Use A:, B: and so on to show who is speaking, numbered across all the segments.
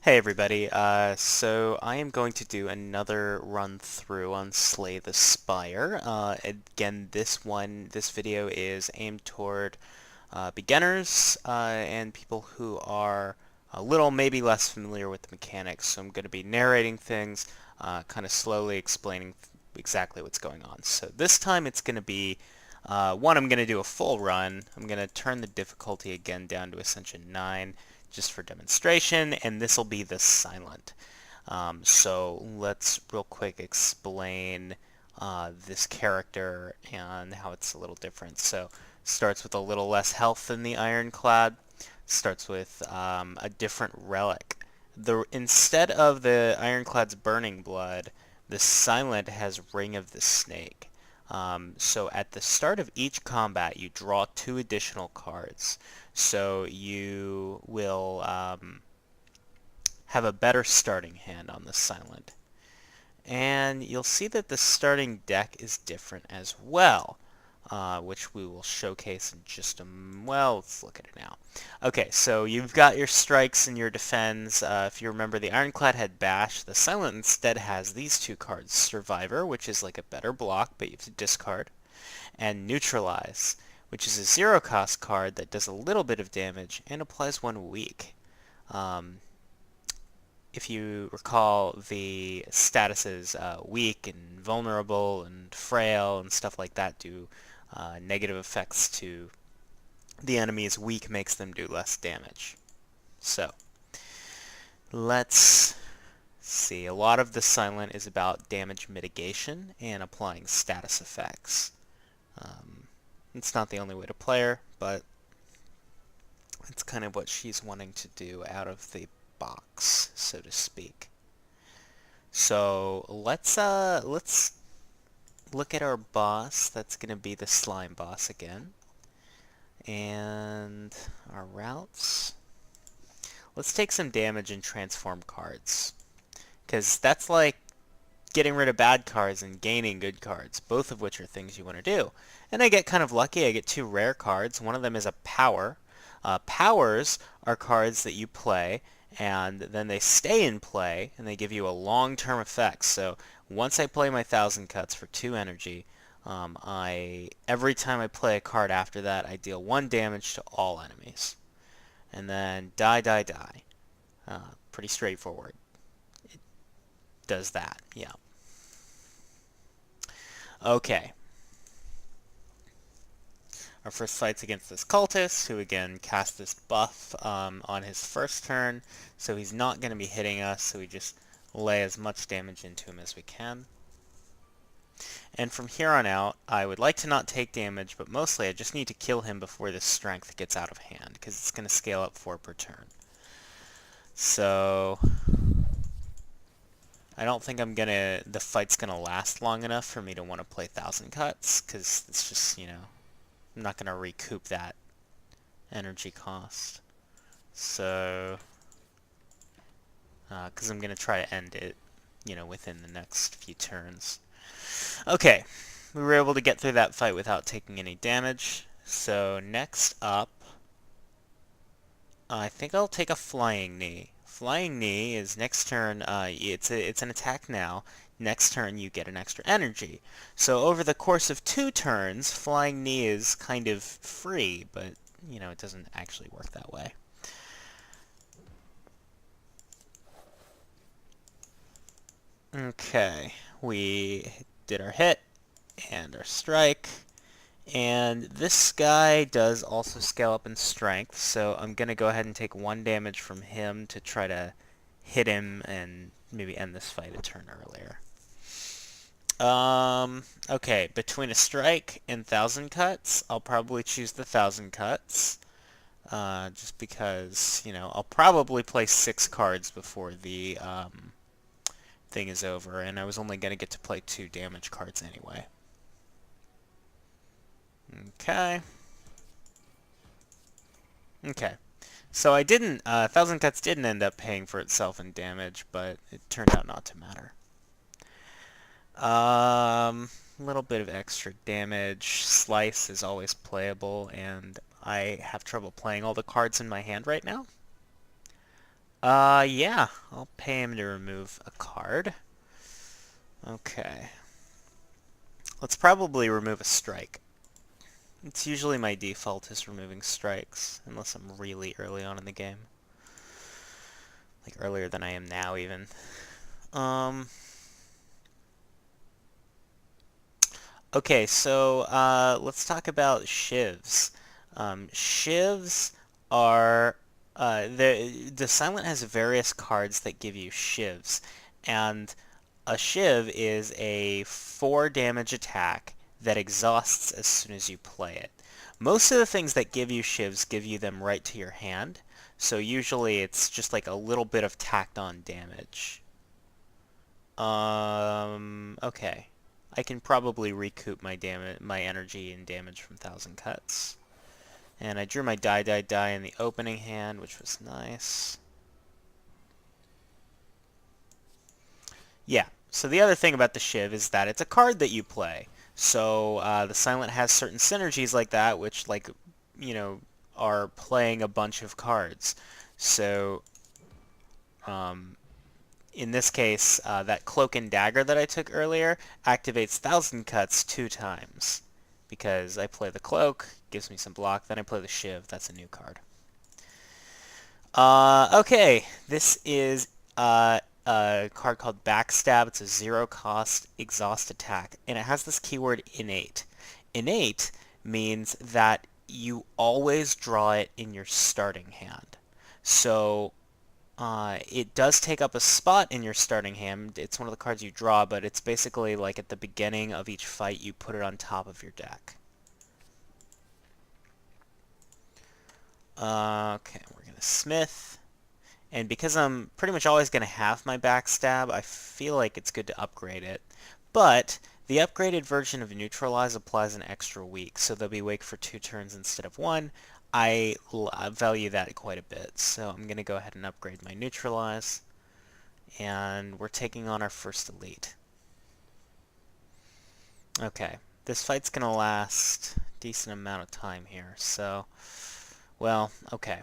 A: Hey everybody, so I am going to do another run through on Slay the Spire. Again, this video is aimed toward beginners and people who are a little, maybe less familiar with the mechanics. So I'm going to be narrating things, kind of slowly explaining exactly what's going on. So this time it's going to be, I'm going to do a full run. I'm going to turn the difficulty again down to Ascension 9 just for demonstration, and this will be the silent. So let's real quick explain this character and how it's a little different. So starts with a little less health than the Ironclad. Starts with a different relic. Instead of the Ironclad's Burning Blood, the Silent has Ring of the Snake. So at the start of each combat, you draw 2 additional cards. So you will have a better starting hand on the Silent. And you'll see that the starting deck is different as well, which we will showcase in just well, let's look at it now. Okay, so you've got your strikes and your defends. If you remember, the Ironclad had Bash. The Silent instead has these 2 cards, Survivor, which is like a better block, but you have to discard, and Neutralize, which is a 0-cost card that does a little bit of damage and applies 1 weak. If you recall, the statuses weak and vulnerable and frail and stuff like that do negative effects to the enemies. Weak makes them do less damage. So let's see. A lot of the Silent is about damage mitigation and applying status effects. It's not the only way to play her, but it's kind of what she's wanting to do out of the box, so to speak. So let's look at our boss. That's going to be the slime boss again. And our routes. Let's take some damage and transform cards, because that's like getting rid of bad cards and gaining good cards, both of which are things you want to do. And I get kind of lucky. I get 2 rare cards. One of them is a power. Powers are cards that you play, and then they stay in play, and they give you a long-term effect. So once I play my 1,000 cuts for 2 energy, every time I play a card after that, I deal 1 damage to all enemies. And then die, die, die. Pretty straightforward. It does that, yeah. Okay. Our first fight's against this cultist, who again cast this buff on his first turn, so he's not going to be hitting us, so we just lay as much damage into him as we can. And from here on out, I would like to not take damage, but mostly I just need to kill him before this strength gets out of hand, because it's going to scale up 4 per turn. So I don't think the fight's gonna last long enough for me to want to play 1,000 cuts, because it's just, I'm not gonna recoup that energy cost. So, because I'm gonna try to end it, within the next few turns. Okay, we were able to get through that fight without taking any damage. So next up, I think I'll take a Flying Knee. Flying Knee is next turn, it's an attack now. Next turn you get an extra energy. So over the course of 2 turns, Flying Knee is kind of free, but, it doesn't actually work that way. Okay, we did our hit and our strike. And this guy does also scale up in strength, so I'm going to go ahead and take 1 damage from him to try to hit him and maybe end this fight a turn earlier. Okay, between a strike and 1,000 cuts, I'll probably choose the 1,000 cuts. Just because, I'll probably play 6 cards before the thing is over, and I was only going to get to play 2 damage cards anyway. Okay. Okay. So I didn't, 1,000 Cuts didn't end up paying for itself in damage, but it turned out not to matter. A little bit of extra damage. Slice is always playable, and I have trouble playing all the cards in my hand right now. Yeah, I'll pay him to remove a card. Okay. Let's probably remove a strike. It's usually my default is removing strikes, unless I'm really early on in the game. Like earlier than I am now, even. Okay, so let's talk about shivs. Shivs are the Silent has various cards that give you shivs, and a shiv is a 4 damage attack that exhausts as soon as you play it. Most of the things that give you shivs give you them right to your hand, so usually it's just like a little bit of tacked on damage. Okay. I can probably recoup my energy and damage from 1,000 cuts. And I drew my die in the opening hand, which was nice. Yeah, so the other thing about the Shiv is that it's a card that you play. So the Silent has certain synergies like that, which, like, you know, are playing a bunch of cards. So, in this case, that Cloak and Dagger that I took earlier activates 1,000 cuts 2 times. Because I play the Cloak, gives me some block, then I play the Shiv, that's a new card. Okay, this is a card called Backstab. It's a 0-cost exhaust attack, and it has this keyword innate. Innate means that you always draw it in your starting hand. So it does take up a spot in your starting hand. It's one of the cards you draw, but it's basically like at the beginning of each fight you put it on top of your deck. Okay, we're going to Smith. And because I'm pretty much always going to have my Backstab, I feel like it's good to upgrade it. But the upgraded version of Neutralize applies an extra weak, so they'll be awake for 2 turns instead of 1. I value that quite a bit, so I'm going to go ahead and upgrade my Neutralize. And we're taking on our first elite. Okay, this fight's going to last a decent amount of time here, so... Well, okay.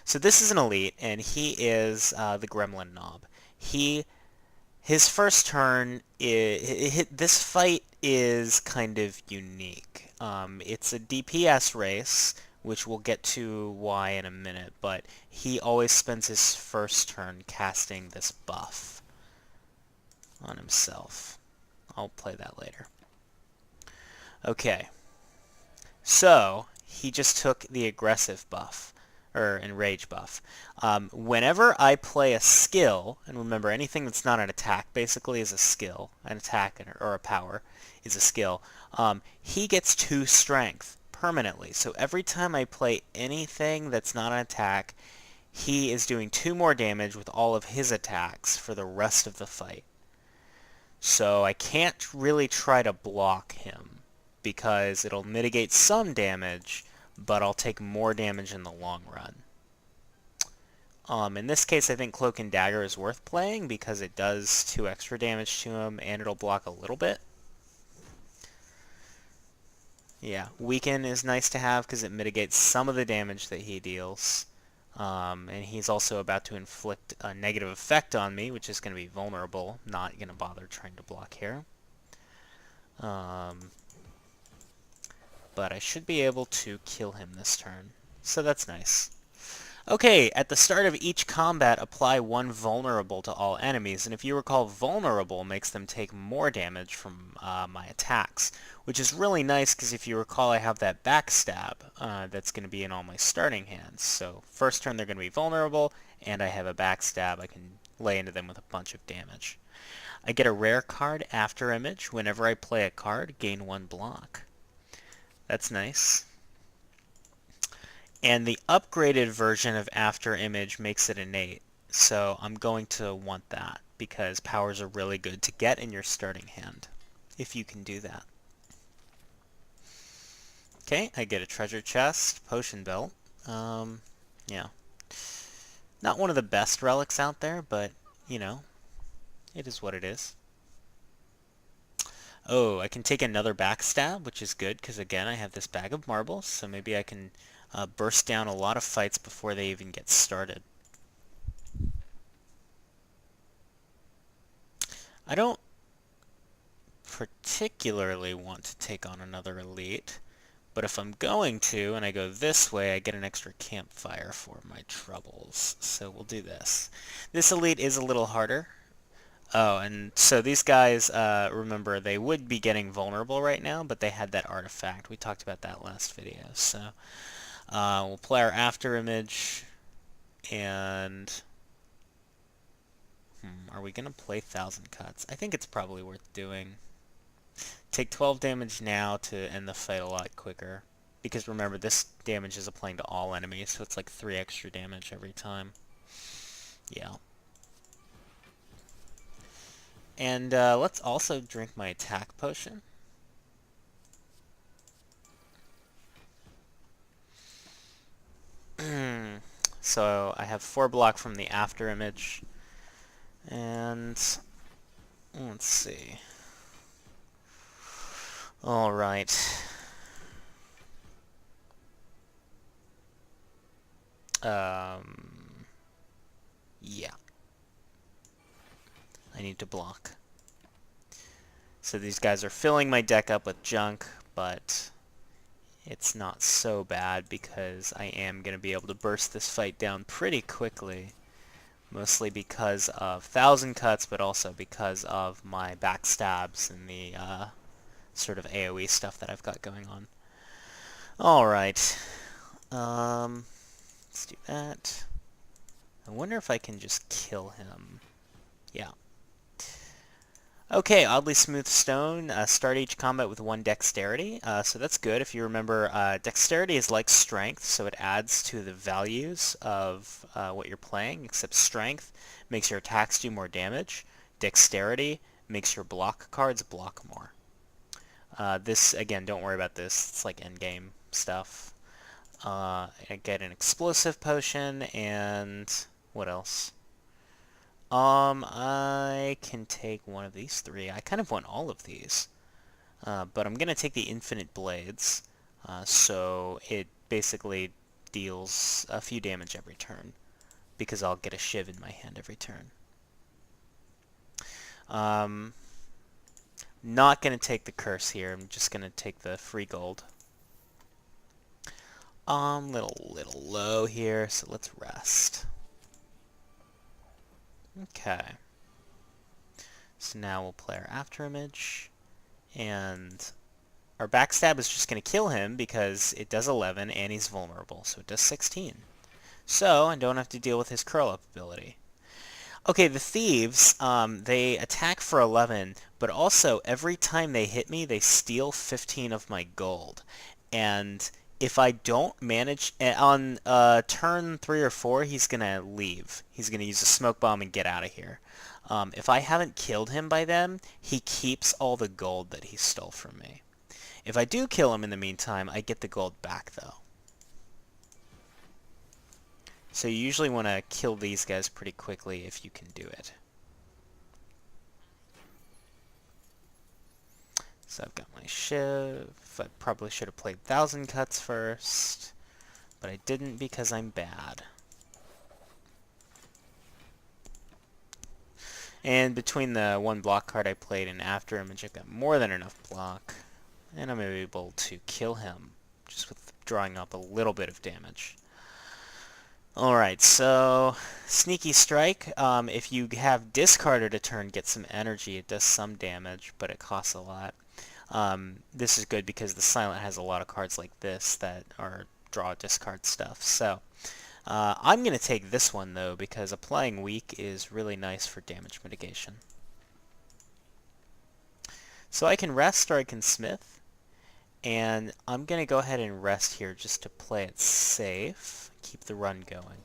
A: So this is an elite, and he is the Gremlin Knob. His first turn, this fight is kind of unique. It's a DPS race, which we'll get to why in a minute, but he always spends his first turn casting this buff on himself. I'll play that later. Okay, so he just took the aggressive buff, or enrage buff. Whenever I play a skill, and remember anything that's not an attack basically is a skill, an attack or a power is a skill, he gets 2 strength permanently. So every time I play anything that's not an attack, he is doing 2 more damage with all of his attacks for the rest of the fight. So I can't really try to block him, because it'll mitigate some damage, but I'll take more damage in the long run. In this case, I think Cloak and Dagger is worth playing because it does 2 extra damage to him, and it'll block a little bit. Yeah, Weaken is nice to have because it mitigates some of the damage that he deals. And he's also about to inflict a negative effect on me, which is going to be vulnerable. Not going to bother trying to block here. But I should be able to kill him this turn, so that's nice. Okay, at the start of each combat, apply 1 vulnerable to all enemies, and if you recall, vulnerable makes them take more damage from my attacks, which is really nice because if you recall, I have that backstab that's going to be in all my starting hands. So first turn they're going to be vulnerable, and I have a backstab. I can lay into them with a bunch of damage. I get a rare card after image. Whenever I play a card, gain 1 block. That's nice. And the upgraded version of After Image makes it innate, so I'm going to want that because powers are really good to get in your starting hand, if you can do that. Okay, I get a treasure chest, potion belt. Yeah. Not one of the best relics out there, but, you know, it is what it is. Oh, I can take another backstab, which is good, because again, I have this bag of marbles, so maybe I can burst down a lot of fights before they even get started. I don't particularly want to take on another elite, but if I'm going to, and I go this way, I get an extra campfire for my troubles. So we'll do this. This elite is a little harder. Oh, and so these guys, remember, they would be getting vulnerable right now, but they had that artifact. We talked about that last video. So we'll play our after image, and are we going to play 1,000 cuts? I think it's probably worth doing. Take 12 damage now to end the fight a lot quicker. Because remember, this damage is applying to all enemies, so it's like 3 extra damage every time. Yeah. And let's also drink my attack potion. So I have 4 block from the after image. And let's see. Alright. Yeah. I need to block. So these guys are filling my deck up with junk, but it's not so bad because I am going to be able to burst this fight down pretty quickly. Mostly because of 1,000 cuts, but also because of my backstabs and the sort of AoE stuff that I've got going on. Alright. Let's do that. I wonder if I can just kill him. Yeah. Okay, Oddly Smooth Stone. Start each combat with 1 dexterity. So that's good. If you remember, dexterity is like strength, so it adds to the values of what you're playing, except strength makes your attacks do more damage. Dexterity makes your block cards block more. This, again, don't worry about this. It's like endgame stuff. I get an explosive potion, and what else? I can take one of these 3. I kind of want all of these. But I'm going to take the Infinite Blades, so it basically deals a few damage every turn, because I'll get a Shiv in my hand every turn. Not going to take the Curse here. I'm just going to take the free gold. Little low here, so let's rest. Okay. So now we'll play our after image, and our backstab is just going to kill him because it does 11 and he's vulnerable, so it does 16. So I don't have to deal with his curl up ability. Okay, the thieves, they attack for 11, but also every time they hit me, they steal 15 of my gold. And if I don't manage, on turn 3 or 4, he's going to leave. He's going to use a smoke bomb and get out of here. If I haven't killed him by then, he keeps all the gold that he stole from me. If I do kill him in the meantime, I get the gold back, though. So you usually want to kill these guys pretty quickly if you can do it. So I've got my Shiv. I probably should have played 1,000 cuts first, but I didn't because I'm bad. And between the 1 block card I played and after image, I've got more than enough block, and I'm able to kill him just with drawing up a little bit of damage. Alright, so Sneaky Strike, if you have discarded a turn, get some energy. It does some damage, but it costs a lot. This is good because the Silent has a lot of cards like this that are draw discard stuff. So I'm going to take this one, though, because applying Weak is really nice for damage mitigation. So I can rest or I can smith, and I'm going to go ahead and rest here just to play it safe. Keep the run going.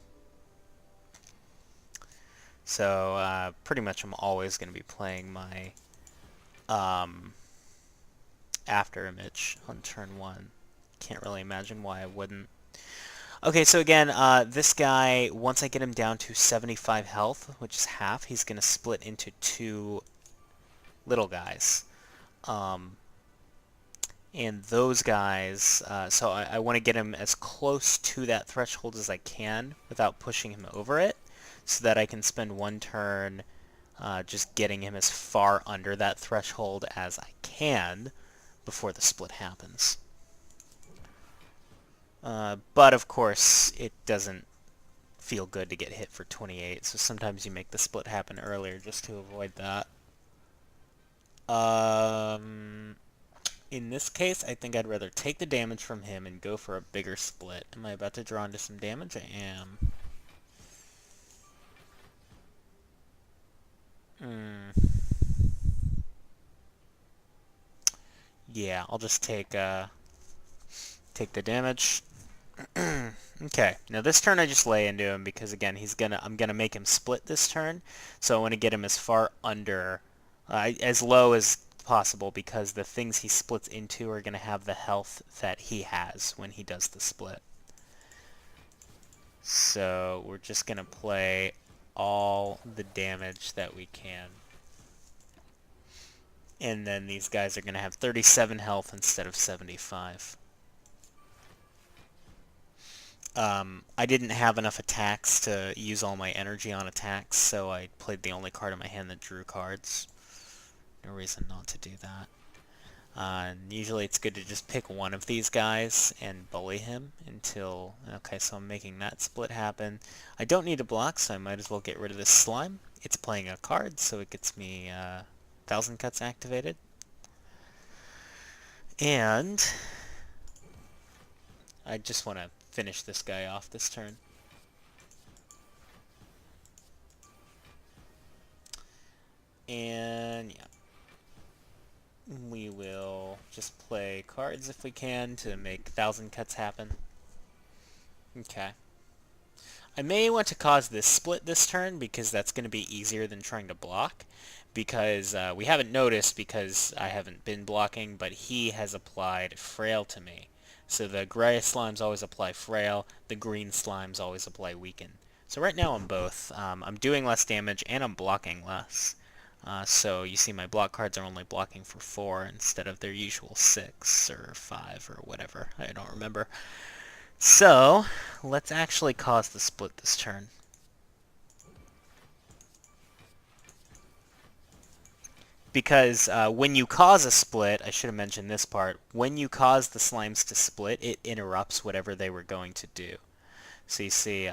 A: So pretty much I'm always going to be playing my after image on turn 1. Can't really imagine why I wouldn't. Okay, so again, this guy, once I get him down to 75 health, which is half, he's going to split into 2 little guys. And those guys, so I want to get him as close to that threshold as I can without pushing him over it, so that I can spend 1 turn just getting him as far under that threshold as I can before the split happens. But of course, it doesn't feel good to get hit for 28, so sometimes you make the split happen earlier just to avoid that. In this case, I think I'd rather take the damage from him and go for a bigger split. Am I about to draw into some damage? I am. Yeah, I'll just take the damage. Okay, now this turn I just lay into him because again I'm gonna make him split this turn, so I want to get him as far under, as low as possible because the things he splits into are gonna have the health that he has when he does the split. So we're just gonna play all the damage that we can. And then these guys are gonna have 37 health instead of 75. I didn't have enough attacks to use all my energy on attacks, so I played the only card in my hand that drew cards. No reason not to do that. And usually it's good to just pick one of these guys and bully him until... Okay, so I'm making that split happen. I don't need to block, so I might as well get rid of this slime. It's playing a card, so it gets me 1,000 cuts activated. And I just want to finish this guy off this turn. And yeah, we will just play cards if we can to make 1,000 cuts happen. Okay. I may want to cause this split this turn because that's going to be easier than trying to block, because we haven't noticed because I haven't been blocking, but he has applied Frail to me. So the gray slimes always apply Frail, the green slimes always apply Weaken. So right now I'm both. I'm doing less damage and I'm blocking less. So you see my block cards are only blocking for 4 instead of their usual 6 or 5 or whatever. I don't remember. So let's actually cause the split this turn. Because when you cause a split, I should have mentioned this part, when you cause the slimes to split, it interrupts whatever they were going to do. So you see,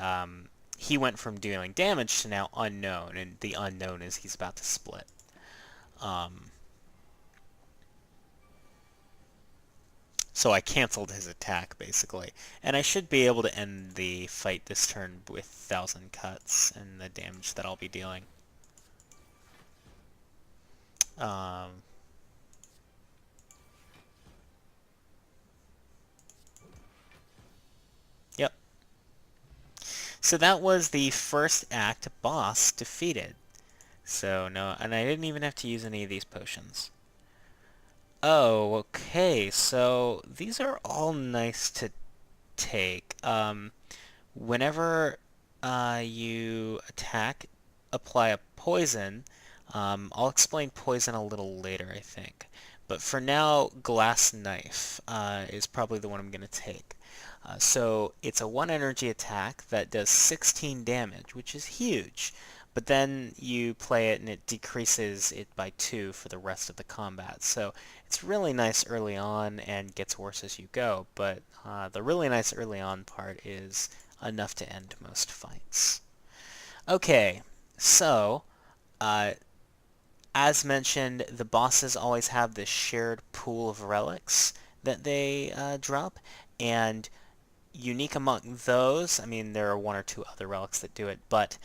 A: he went from dealing damage to now unknown, and the unknown is he's about to split. So I canceled his attack, basically. And I should be able to end the fight this turn with 1,000 cuts and the damage that I'll be dealing. Yep. So that was the first act boss defeated. So no, and I didn't even have to use any of these potions. Oh, okay, so these are all nice to take. Whenever you attack, apply a poison. I'll explain poison a little later, I think. But for now, Glass Knife is probably the one I'm going to take. So it's a 1 energy attack that does 16 damage, which is huge. But then you play it and it decreases it by 2 for the rest of the combat. So it's really nice early on and gets worse as you go. But the really nice early on part is enough to end most fights. Okay, so as mentioned, the bosses always have this shared pool of relics that they drop, and unique among those, I mean, there are 1 or 2 other relics that do it, but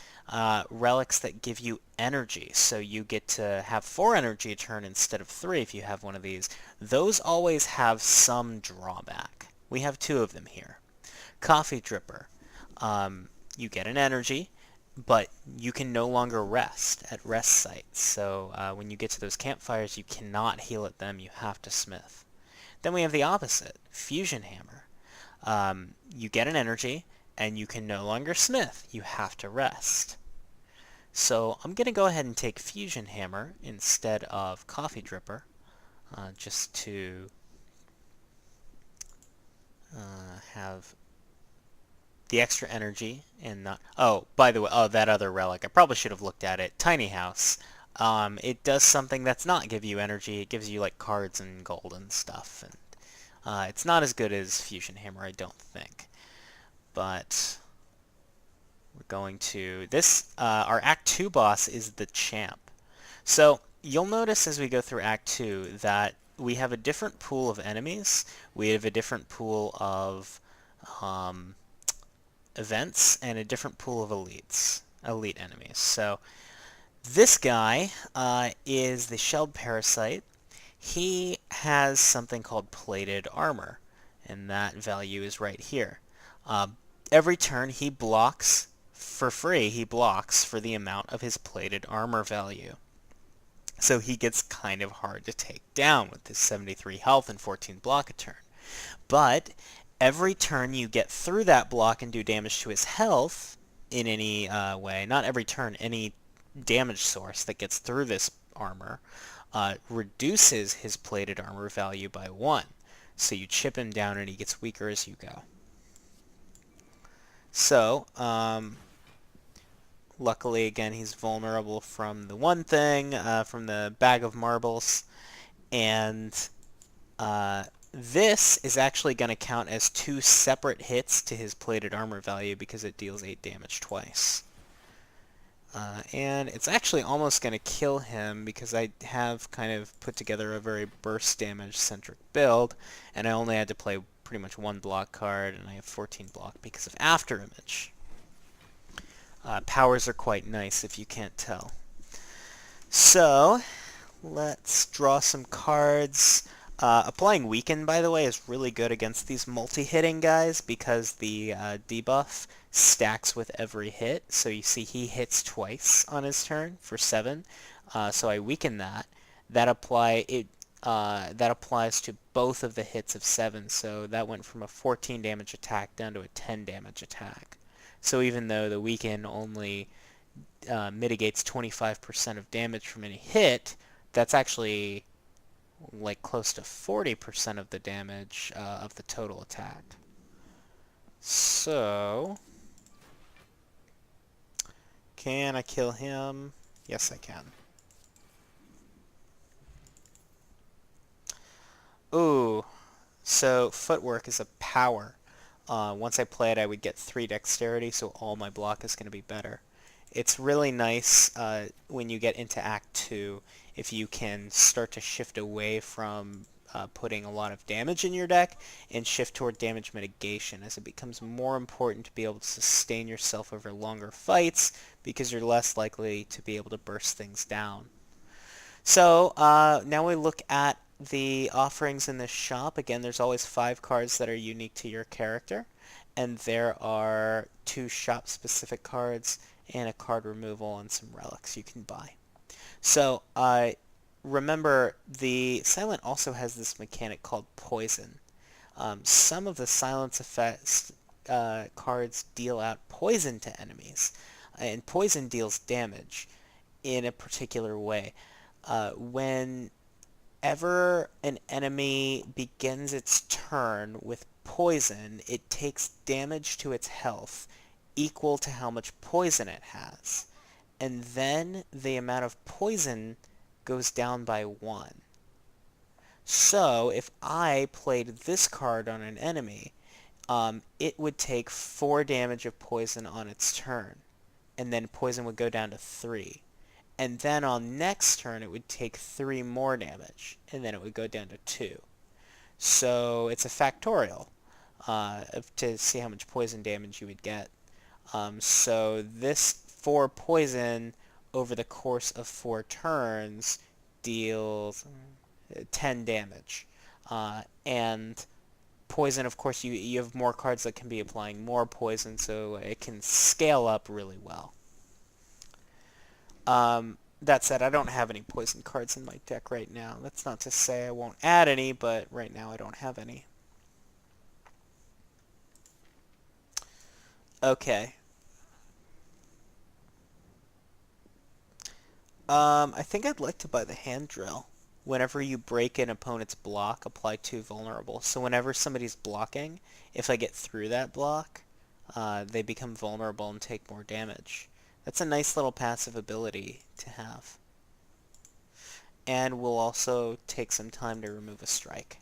A: relics that give you energy, so you get to have 4 energy a turn instead of 3 if you have one of these. Those always have some drawback. We have 2 of them here. Coffee Dripper. You get an energy, but you can no longer rest at rest sites, so when you get to those campfires, you cannot heal at them, you have to smith. Then we have the opposite, Fusion Hammer. You get an energy, and you can no longer smith. You have to rest. So I'm going to go ahead and take Fusion Hammer instead of Coffee Dripper, just to have the extra energy and not... Oh, by the way, oh, that other relic. I probably should have looked at it. Tiny House. It does something that's not give you energy. It gives you like cards and gold and stuff. And it's not as good as Fusion Hammer, I don't think. But we're going to... This, our Act 2 boss is the Champ. So you'll notice as we go through Act 2 that we have a different pool of enemies. We have a different pool of events and a different pool of elite enemies. So this guy is the Shelled Parasite. He has something called Plated Armor, and that value is right here. Every turn he blocks for free. He blocks for the amount of his Plated Armor value. So he gets kind of hard to take down with his 73 health and 14 block a turn. But every turn you get through that block and do damage to his health in any way, not every turn, any damage source that gets through this armor reduces his Plated Armor value by 1. So you chip him down and he gets weaker as you go. So, luckily, again, he's vulnerable from the one thing, from the bag of marbles, and this is actually going to count as 2 separate hits to his Plated Armor value because it deals 8 damage twice. And it's actually almost going to kill him because I have kind of put together a very burst damage centric build, and I only had to play pretty much 1 block card, and I have 14 block because of After Image. Powers are quite nice if you can't tell. So, let's draw some cards. Applying Weaken, by the way, is really good against these multi-hitting guys because the debuff stacks with every hit. So you see he hits twice on his turn for 7. So I weaken that. That applies to both of the hits of 7. So that went from a 14 damage attack down to a 10 damage attack. So even though the Weaken only mitigates 25% of damage from any hit, that's actually like close to 40% of the damage of the total attack. So, can I kill him? Yes, I can. Ooh, so Footwork is a power. Once I play it, I would get 3 dexterity, so all my block is going to be better. It's really nice when you get into Act 2 if you can start to shift away from putting a lot of damage in your deck and shift toward damage mitigation, as it becomes more important to be able to sustain yourself over longer fights because you're less likely to be able to burst things down. So now we look at the offerings in this shop. Again, there's always 5 cards that are unique to your character, and there are 2 shop-specific cards and a card removal and some relics you can buy. So remember, the Silent also has this mechanic called Poison. Some of the Silence effects cards deal out poison to enemies, and poison deals damage in a particular way. Whenever an enemy begins its turn with poison, it takes damage to its health equal to how much poison it has. And then the amount of poison goes down by 1. So if I played this card on an enemy, it would take 4 damage of poison on its turn, and then poison would go down to 3. And then on next turn it would take 3 more damage, and then it would go down to 2. So it's a factorial to see how much poison damage you would get. So this 4 poison over the course of 4 turns deals 10 damage. And poison, of course, you have more cards that can be applying more poison, so it can scale up really well. That said, I don't have any poison cards in my deck right now. That's not to say I won't add any, but right now I don't have any. Okay. I think I'd like to buy the Hand Drill. Whenever you break an opponent's block, apply 2 vulnerable. So whenever somebody's blocking, if I get through that block, they become vulnerable and take more damage. That's a nice little passive ability to have. And will also take some time to remove a strike.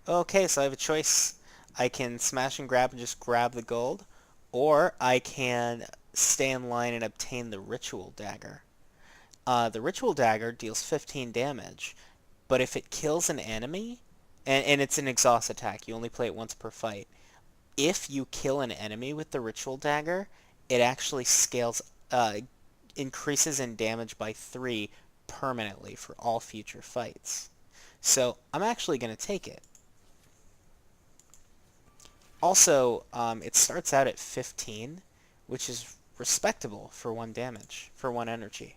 A: Okay, so I have a choice. I can smash and grab and just grab the gold, or I can stay in line and obtain the Ritual Dagger. The Ritual Dagger deals 15 damage, but if it kills an enemy, and it's an exhaust attack, you only play it once per fight. If you kill an enemy with the Ritual Dagger, it actually increases in damage by 3 permanently for all future fights. So I'm actually going to take it. Also, it starts out at 15, which is respectable for 1 damage, for 1 energy.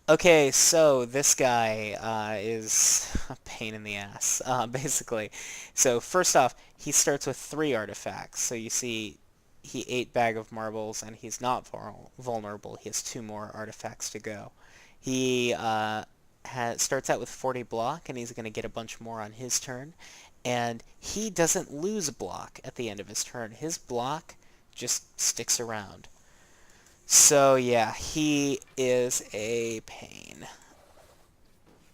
A: Okay, so this guy is a pain in the ass, basically. So first off, he starts with 3 artifacts. So you see he ate Bag of Marbles, and he's not vulnerable. He has 2 more artifacts to go. He starts out with 40 block, and he's going to get a bunch more on his turn. And he doesn't lose block at the end of his turn. His block just sticks around. So yeah, he is a pain.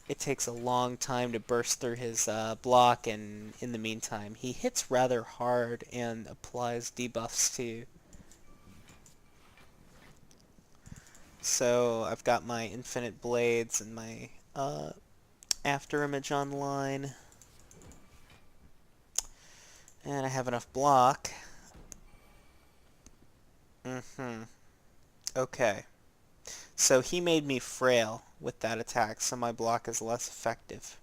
A: It takes a long time to burst through his block, and in the meantime, he hits rather hard and applies debuffs too. So I've got my infinite blades and my after image online. And I have enough block. Okay. So he made me frail with that attack, so my block is less effective.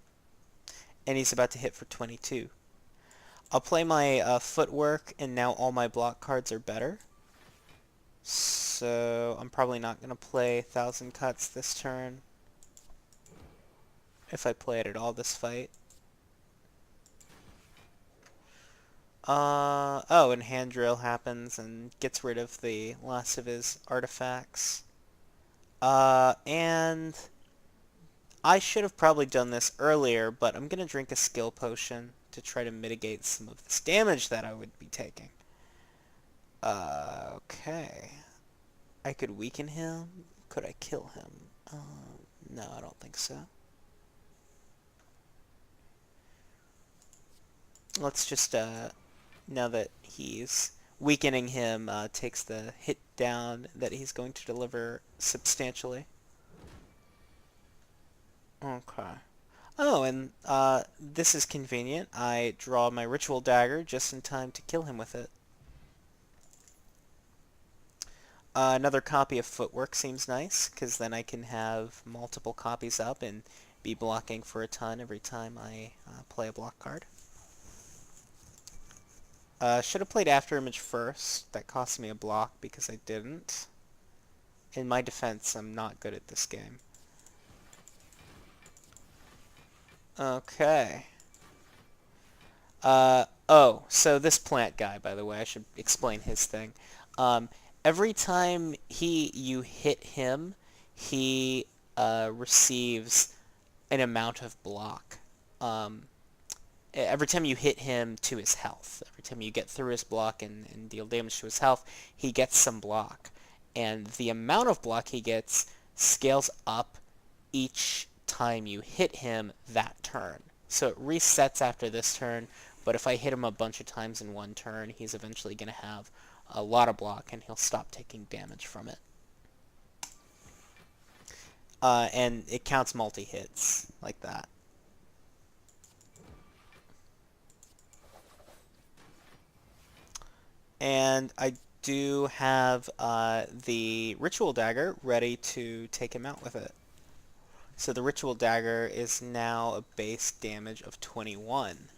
A: And he's about to hit for 22. I'll play my footwork, and now all my block cards are better. So I'm probably not going to play 1,000 Cuts this turn. If I play it at all this fight. Oh, and hand drill happens and gets rid of the last of his artifacts. And I should have probably done this earlier, but I'm going to drink a skill potion to try to mitigate some of this damage that I would be taking. Okay. I could weaken him. Could I kill him? No, I don't think so. Let's just, now that he's weakening him, takes the hit down that he's going to deliver substantially. Okay. Oh, and this is convenient. I draw my Ritual Dagger just in time to kill him with it. Another copy of Footwork seems nice, because then I can have multiple copies up and be blocking for a ton every time I play a block card. Should have played After Image first. That cost me a block because I didn't. In my defense, I'm not good at this game. Okay. Oh, so this plant guy, by the way, I should explain his thing. Every time you hit him, he receives an amount of block. Every time you hit him to his health, every time you get through his block and deal damage to his health, he gets some block. And the amount of block he gets scales up each time you hit him that turn. So it resets after this turn, but if I hit him a bunch of times in one turn, he's eventually going to have a lot of block, and he'll stop taking damage from it. And it counts multi-hits, like that. And I do have the Ritual Dagger ready to take him out with it. So the Ritual Dagger is now a base damage of 21.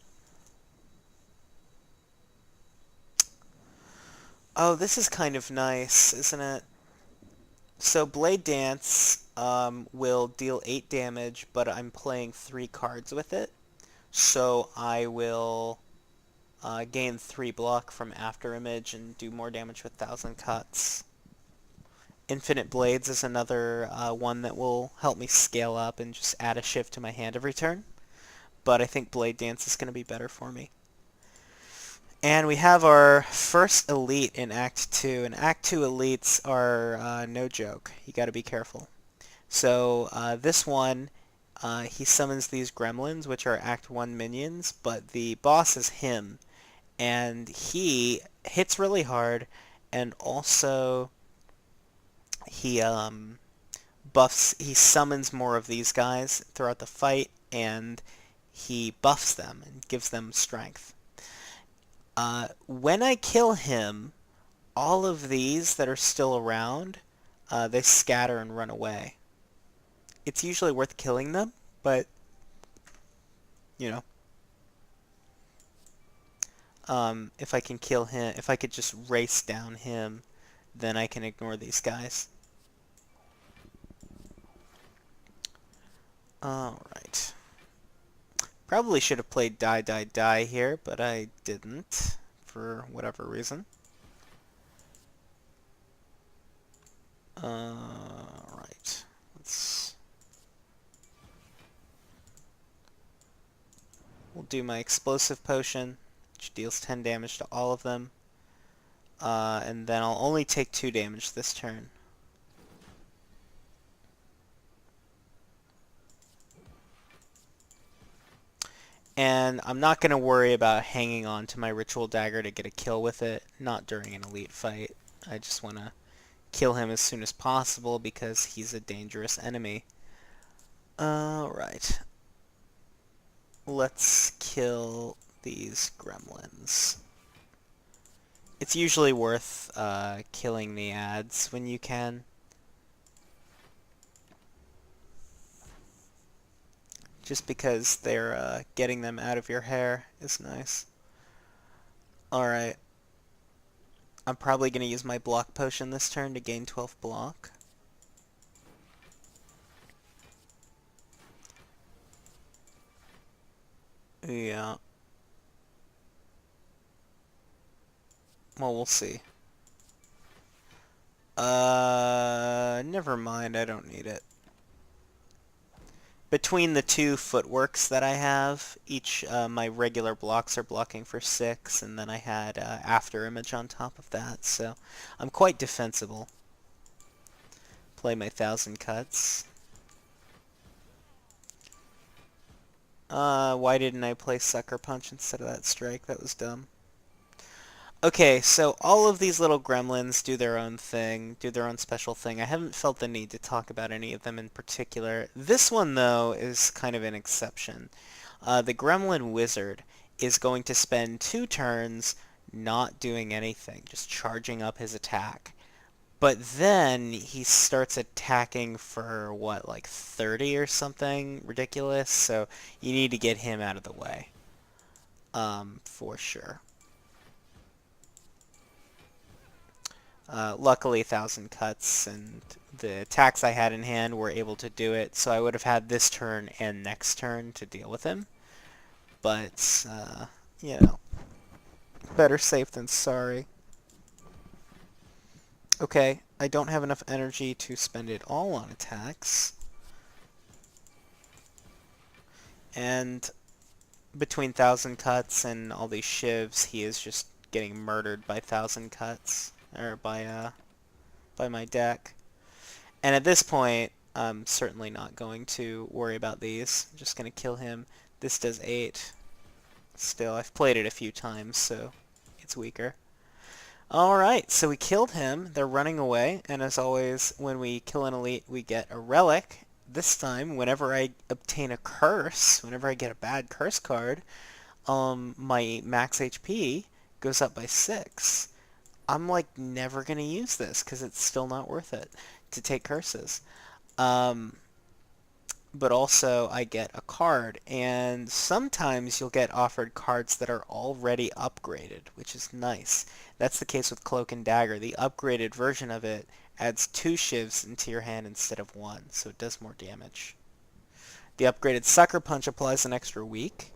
A: Oh, this is kind of nice, isn't it? So Blade Dance will deal 8 damage, but I'm playing 3 cards with it. So I will gain 3 block from After Image and do more damage with 1,000 Cuts. Infinite Blades is another one that will help me scale up and just add a shift to my hand every turn. but I think Blade Dance is going to be better for me. And we have our first elite in Act 2, and Act 2 elites are no joke. You got to be careful. So this one, he summons these gremlins, which are Act 1 minions, but the boss is him, and he hits really hard, and also he he summons more of these guys throughout the fight, and he buffs them and gives them strength. When I kill him, all of these that are still around, they scatter and run away. It's usually worth killing them, but, you know, if I can kill him, if I could just race down him, then I can ignore these guys. Alright. Probably should have played Die, Die, Die here, but I didn't, for whatever reason. Right. We'll do my explosive potion, which deals 10 damage to all of them. And then I'll only take 2 damage this turn. And I'm not going to worry about hanging on to my ritual dagger to get a kill with it, not during an elite fight. I just want to kill him as soon as possible because he's a dangerous enemy. Alright. Let's kill these gremlins. It's usually worth killing the ads when you can. Just because they're getting them out of your hair is nice. Alright. I'm probably going to use my block potion this turn to gain 12 block. Yeah. Well, we'll see. Never mind, I don't need it. Between the 2 footworks that I have, each, my regular blocks are blocking for 6, and then I had after image on top of that, so I'm quite defensible. Play my 1,000 cuts. Why didn't I play Sucker Punch instead of that strike? That was dumb. Okay, so all of these little gremlins do their own thing, do their own special thing. I haven't felt the need to talk about any of them in particular. This one, though, is kind of an exception. The Gremlin Wizard is going to spend 2 turns not doing anything, just charging up his attack. But then he starts attacking for, what, like 30 or something ridiculous? So you need to get him out of the way. For sure. Luckily, 1,000 cuts and the attacks I had in hand were able to do it, so I would have had this turn and next turn to deal with him. But, you know, better safe than sorry. Okay, I don't have enough energy to spend it all on attacks. And between 1,000 cuts and all these shivs, he is just getting murdered by 1,000 cuts. Or by my deck. And at this point, I'm certainly not going to worry about these. I'm just going to kill him. This does 8. Still, I've played it a few times, so it's weaker. Alright, so we killed him. They're running away, and as always, when we kill an elite, we get a relic. This time, whenever I obtain a curse, whenever I get a bad curse card, my max HP goes up by 6. I'm like never going to use this because it's still not worth it to take curses. But also I get a card, and sometimes you'll get offered cards that are already upgraded, which is nice. That's the case with Cloak and Dagger. The upgraded version of it adds 2 shivs into your hand instead of 1, so it does more damage. The upgraded Sucker Punch applies an extra week.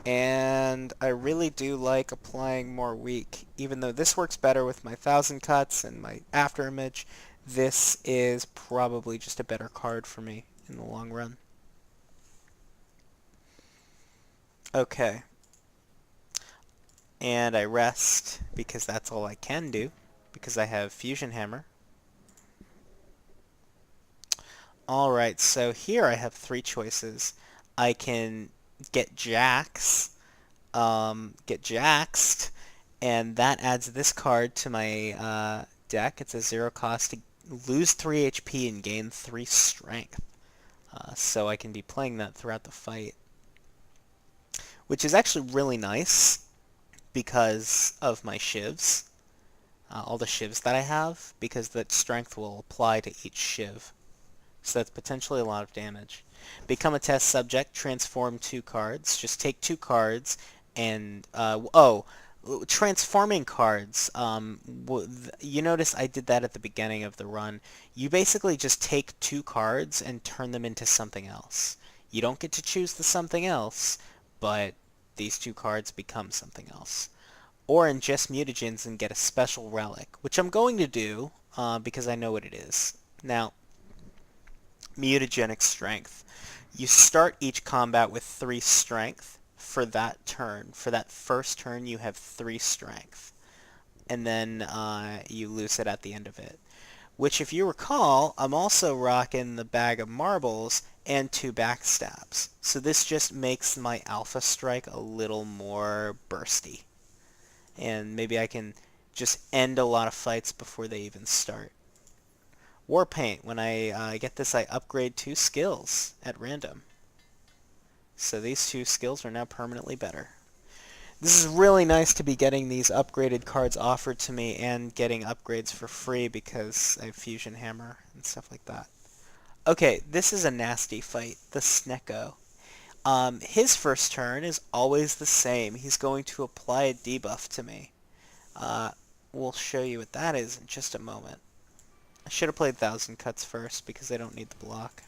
A: And I really do like applying more weak. Even though this works better with my 1,000 cuts and my after image, this is probably just a better card for me in the long run. Okay. And I rest because that's all I can do because I have Fusion Hammer. Alright, so here I have three choices. I can get Jax, get Jaxed, and that adds this card to my deck. It's a 0 cost to lose 3 HP and gain 3 strength. So I can be playing that throughout the fight, which is actually really nice because of my shivs, all the shivs that I have, because that strength will apply to each shiv. So that's potentially a lot of damage. Become a test subject, transform 2 cards. Just take 2 cards and, transforming cards. You notice I did that at the beginning of the run. You basically just take 2 cards and turn them into something else. You don't get to choose the something else, but these 2 cards become something else. Or ingest mutagens and get a special relic, which I'm going to do because I know what it is. Now, mutagenic strength. You start each combat with 3 strength for that turn. For that first turn, you have 3 strength. And then you lose it at the end of it. Which, if you recall, I'm also rocking the bag of marbles and 2 backstabs. So this just makes my alpha strike a little more bursty. And maybe I can just end a lot of fights before they even start. War Paint. When I get this, I upgrade 2 skills at random. So these 2 skills are now permanently better. This is really nice to be getting these upgraded cards offered to me and getting upgrades for free because I have Fusion Hammer and stuff like that. Okay, this is a nasty fight. The Snecko. His first turn is always the same. He's going to apply a debuff to me. We'll show you what that is in just a moment. I should have played 1000 Cuts first because I don't need the block.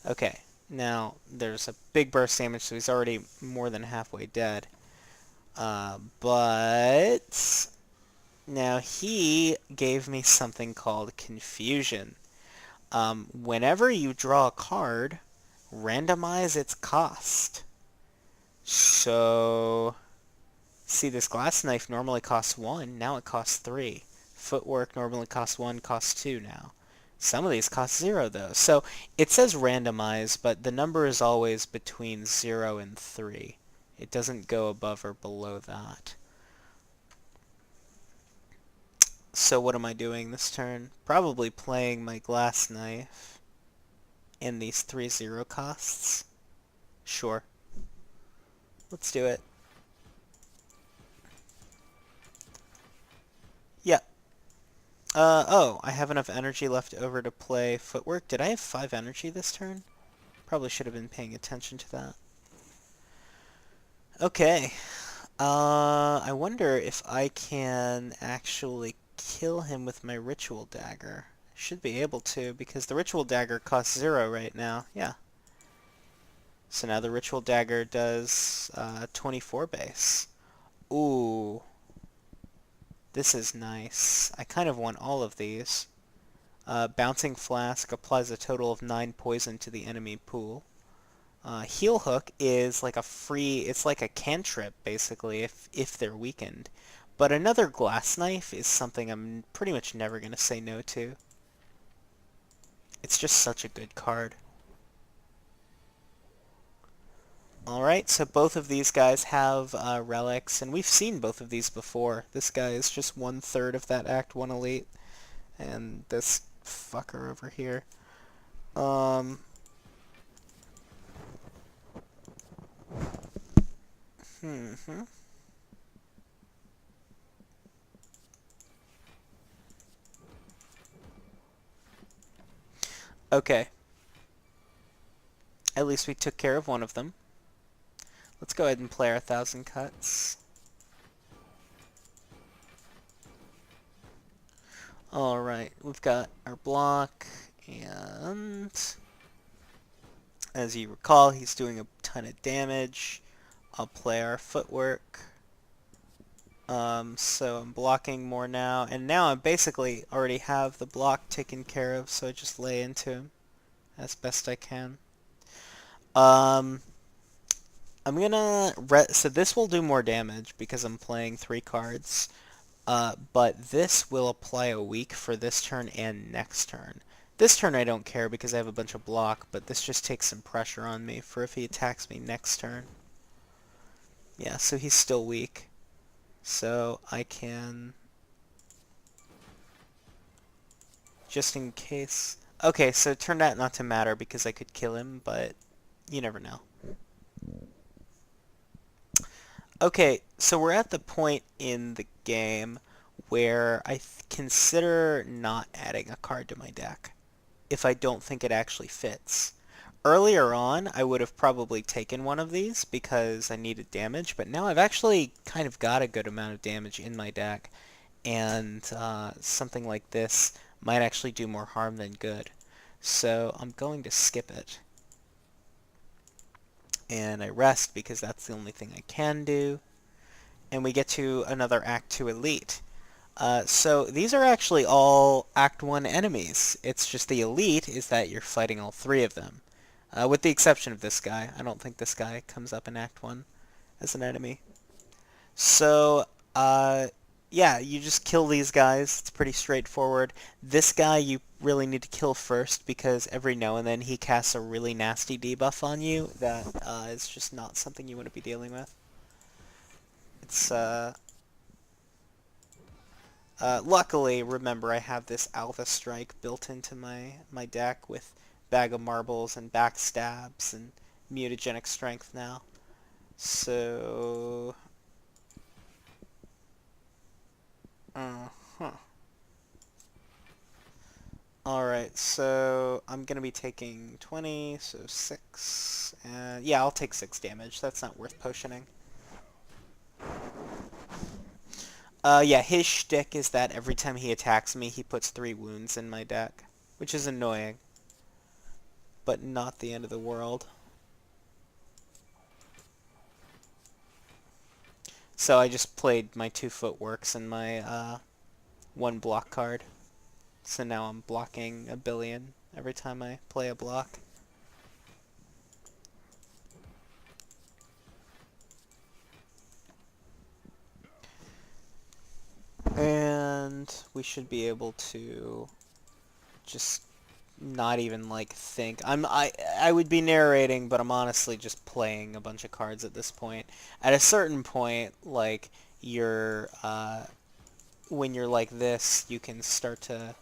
A: Okay, now there's a big burst damage, so he's already more than halfway dead. But now he gave me something called Confusion. Whenever you draw a card, randomize its cost. So, see, this glass knife normally costs 1, now it costs 3. Footwork normally costs 1, costs 2 now. Some of these cost 0, though. So, it says randomize, but the number is always between 0 and 3. It doesn't go above or below that. So what am I doing this turn? Probably playing my glass knife and these 3 0 costs. Sure. Let's do it. Yeah. Oh, I have enough energy left over to play Footwork. Did I have 5 energy this turn? Probably should have been paying attention to that. Okay. I wonder if I can actually kill him with my Ritual Dagger. Should be able to, because the Ritual Dagger costs 0 right now. Yeah. So now the Ritual Dagger does 24 base. Ooh. This is nice. I kind of want all of these. Bouncing Flask applies a total of 9 poison to the enemy pool. Heal Hook is like a free, it's like a cantrip, basically, if they're weakened. But another Glass Knife is something I'm pretty much never going to say no to. It's just such a good card. Alright, so both of these guys have relics, and we've seen both of these before. This guy is just 1/3 of that Act 1 Elite, and this fucker over here. Okay. At least we took care of one of them. Let's go ahead and play our 1000 Cuts. Alright, we've got our block, and as you recall, he's doing a ton of damage. I'll play our Footwork. So I'm blocking more now, and now I basically already have the block taken care of, so I just lay into him as best I can. Um, I'm gonna so this will do more damage because I'm playing 3 cards. But this will apply a weak for this turn and next turn. This turn I don't care because I have a bunch of block, but this just takes some pressure on me for if he attacks me next turn. Yeah, so he's still weak. So I can, just in case. Okay, so it turned out not to matter because I could kill him, but you never know. Okay, so we're at the point in the game where I consider not adding a card to my deck if I don't think it actually fits. Earlier on, I would have probably taken one of these because I needed damage, but now I've actually kind of got a good amount of damage in my deck, and something like this might actually do more harm than good. So I'm going to skip it. And I rest because that's the only thing I can do. And we get to another Act 2 Elite. So these are actually all Act 1 enemies. It's just the Elite is that you're fighting all 3 of them. With the exception of this guy. I don't think this guy comes up in Act 1 as an enemy. So, yeah, you just kill these guys. It's pretty straightforward. This guy you really need to kill first because every now and then he casts a really nasty debuff on you that is just not something you want to be dealing with. It's, luckily, remember, I have this Alpha Strike built into my deck with Bag of Marbles and Backstabs and Mutagenic Strength now. So... Alright, so I'm going to be taking 20, so 6. And yeah, I'll take 6 damage. That's not worth potioning. Yeah, his shtick is that every time he attacks me, he puts 3 wounds in my deck, which is annoying, but not the end of the world. So I just played my 2 footworks and my 1 block card. So now I'm blocking 1 billion every time I play a block. And we should be able to just not even like think. I would be narrating, but I'm honestly just playing a bunch of cards at this point. At a certain point, like you're when you're like this, you can start to,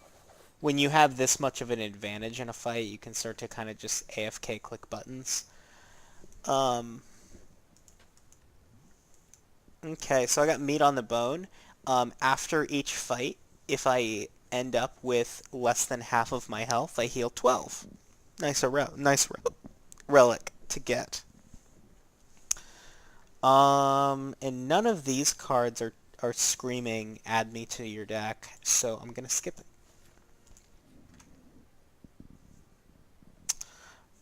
A: when you have this much of an advantage in a fight, you can start to kind of just AFK click buttons. Okay, so I got meat on the bone. After each fight, if I end up with less than half of my health, I heal 12. Nice relic to get. And none of these cards are screaming, add me to your deck, so I'm gonna skip it.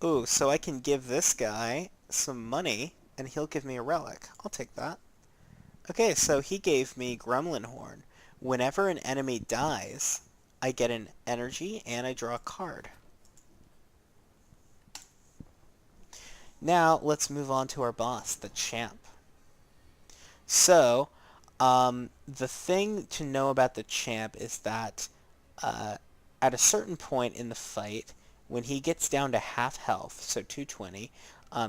A: Ooh, so I can give this guy some money, and he'll give me a relic. I'll take that. Okay, so he gave me Gremlin Horn. Whenever an enemy dies, I get an energy and I draw a card. Now, let's move on to our boss, the champ. So, the thing to know about the champ is that at a certain point in the fight, when he gets down to half health, so 220,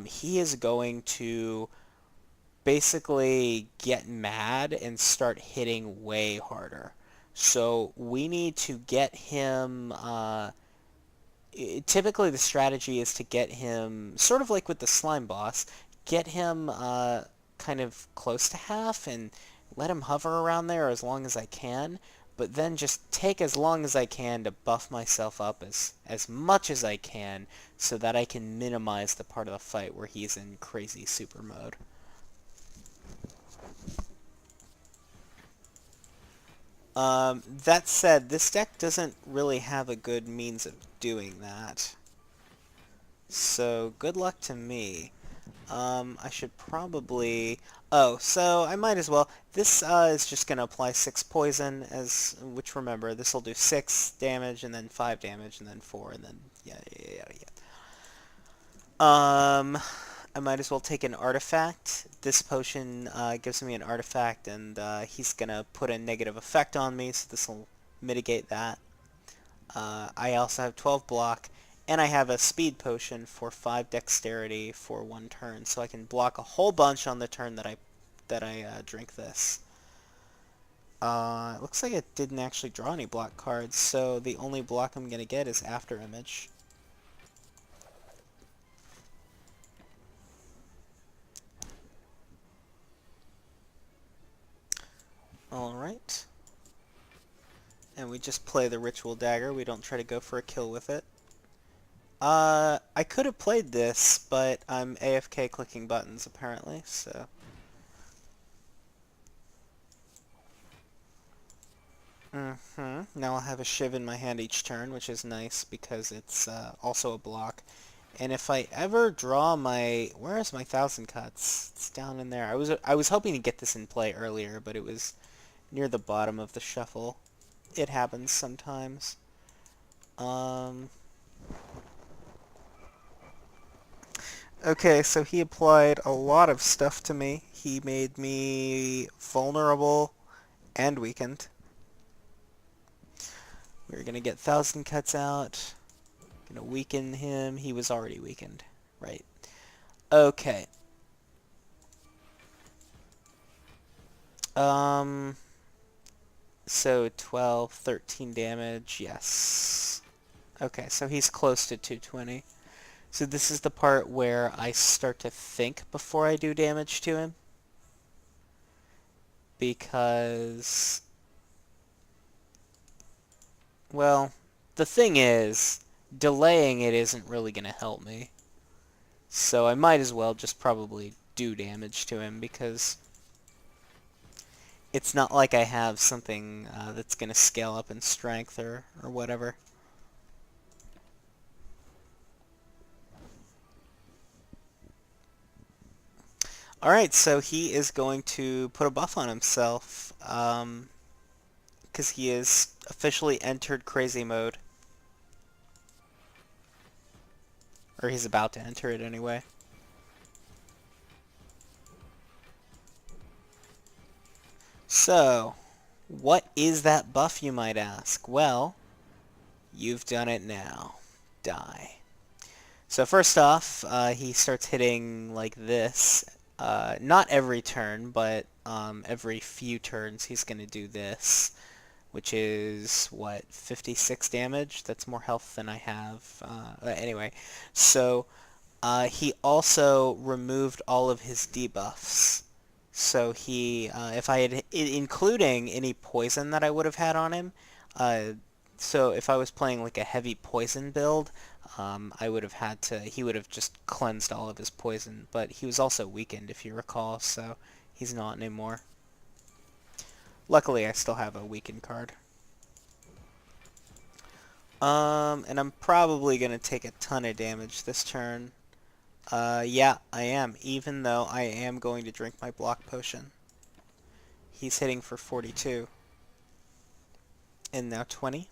A: he is going to basically get mad and start hitting way harder. So we need to get him, typically the strategy is to get him, sort of like with the slime boss, get him kind of close to half and let him hover around there as long as I can, but then just take as long as I can to buff myself up as much as I can so that I can minimize the part of the fight where he's in crazy super mode. That said, this deck doesn't really have a good means of doing that. So, good luck to me. I should probably... Oh, so I might as well... This is just going to apply 6 poison, which remember, this will do 6 damage, and then 5 damage, and then 4, and then... Yeah. I might as well take an artifact. This potion gives me an artifact, and he's gonna put a negative effect on me, so this will mitigate that. I also have 12 block, and I have a speed potion for 5 dexterity for 1 turn, so I can block a whole bunch on the turn that I drink this. It looks like it didn't actually draw any block cards, so the only block I'm gonna get is After Image. Alright. And we just play the Ritual Dagger. We don't try to go for a kill with it. I could have played this, but I'm AFK clicking buttons apparently, so... Now I'll have a Shiv in my hand each turn, which is nice because it's also a block. And if I ever draw my... Where is my Thousand Cuts? It's down in there. I was hoping to get this in play earlier, but it was near the bottom of the shuffle. It happens sometimes. Okay, so he applied a lot of stuff to me. He made me vulnerable and weakened. We're gonna get Thousand Cuts out. Gonna weaken him. He was already weakened. Right. Okay. So 12, 13 damage, yes. Okay, so he's close to 220. So this is the part where I start to think before I do damage to him. Because... Well, the thing is, delaying it isn't really going to help me. So I might as well just probably do damage to him, because it's not like I have something that's going to scale up in strength or whatever. Alright, so he is going to put a buff on himself, because he has officially entered crazy mode. Or he's about to enter it anyway. So, what is that buff, you might ask? Well, you've done it now. Die. So first off, he starts hitting like this. Not every turn, but every few turns he's going to do this, which is, what, 56 damage? That's more health than I have. Anyway, so he also removed all of his debuffs. So he, if I had, including any poison that I would have had on him, so if I was playing like a heavy poison build, I would have had to, he would have just cleansed all of his poison, but he was also weakened, if you recall, so he's not anymore. Luckily, I still have a weakened card. And I'm probably going to take a ton of damage this turn. Yeah, I am, even though I am going to drink my block potion. He's hitting for 42. And now 20.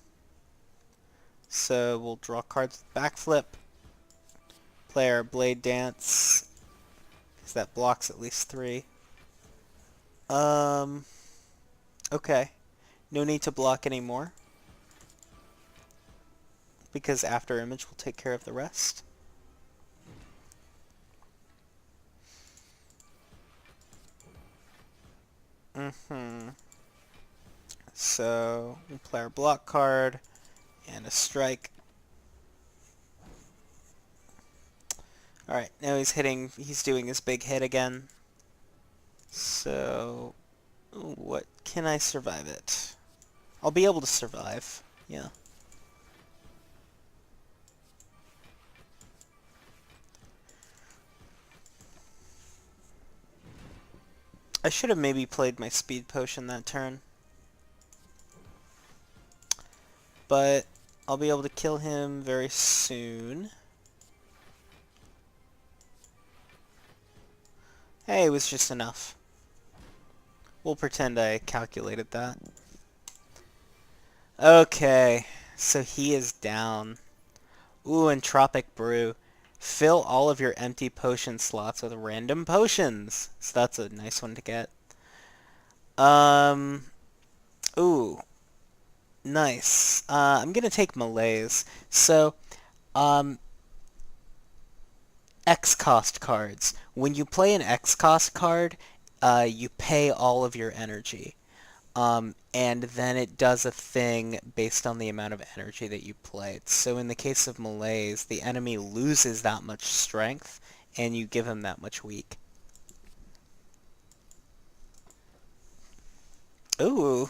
A: So we'll draw cards with backflip. Play our Blade Dance, because that blocks at least 3. Okay. No need to block anymore, because After Image will take care of the rest. So we'll play our block card and a strike. Alright, now he's doing his big hit again. So, what, can I survive it? I'll be able to survive, yeah. I should have maybe played my speed potion that turn. But I'll be able to kill him very soon. Hey, it was just enough. We'll pretend I calculated that. Okay, so he is down. Ooh, Entropic Brew. Fill all of your empty potion slots with random potions. So that's a nice one to get. Ooh, nice. I'm gonna take Malaise. So, X-cost cards. When you play an X-cost card, you pay all of your energy. And then it does a thing based on the amount of energy that you played. So in the case of Malaise, the enemy loses that much strength, and you give him that much weak. Ooh.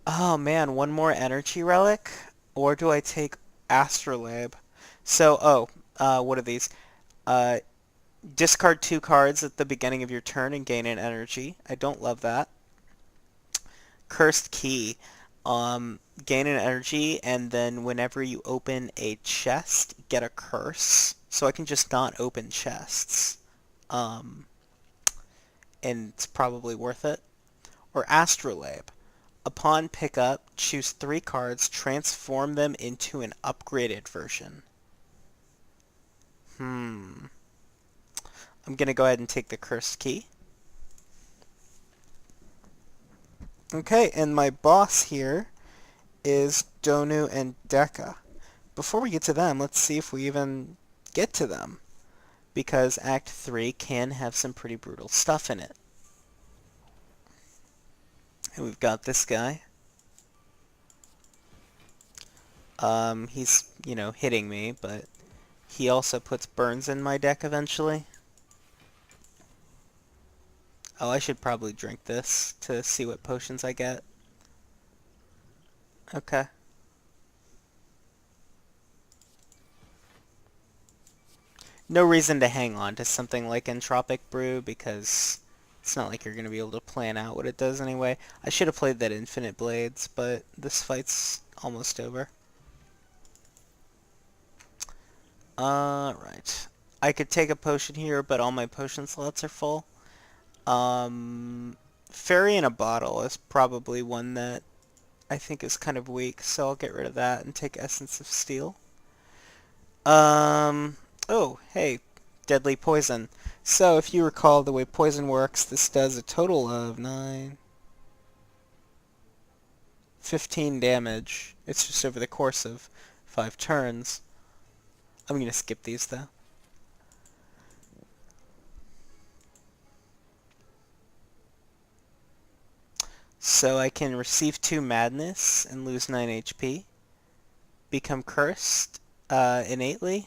A: Oh man, one more energy relic? Or do I take Astrolabe? So, what are these? Uh, discard 2 cards at the beginning of your turn and gain an energy. I don't love that. Cursed Key. Gain an energy, and then whenever you open a chest, get a curse. So I can just not open chests. And it's probably worth it. Or Astrolabe. Upon pickup, choose 3 cards, transform them into an upgraded version. I'm going to go ahead and take the Cursed Key. Okay, and my boss here is Donu and Deka. Before we get to them, let's see if we even get to them, because Act 3 can have some pretty brutal stuff in it. And we've got this guy. He's, hitting me, but he also puts burns in my deck eventually. Oh, I should probably drink this to see what potions I get. Okay. No reason to hang on to something like Entropic Brew, because it's not like you're going to be able to plan out what it does anyway. I should have played that Infinite Blades, but this fight's almost over. Right. I could take a potion here, but all my potion slots are full. Fairy in a Bottle is probably one that I think is kind of weak, so I'll get rid of that and take Essence of Steel. Oh, hey, Deadly Poison. So, if you recall the way poison works, this does a total of 15 damage. It's just over the course of 5 turns. I'm going to skip these, though. So I can receive 2 Madness and lose 9 HP. Become cursed innately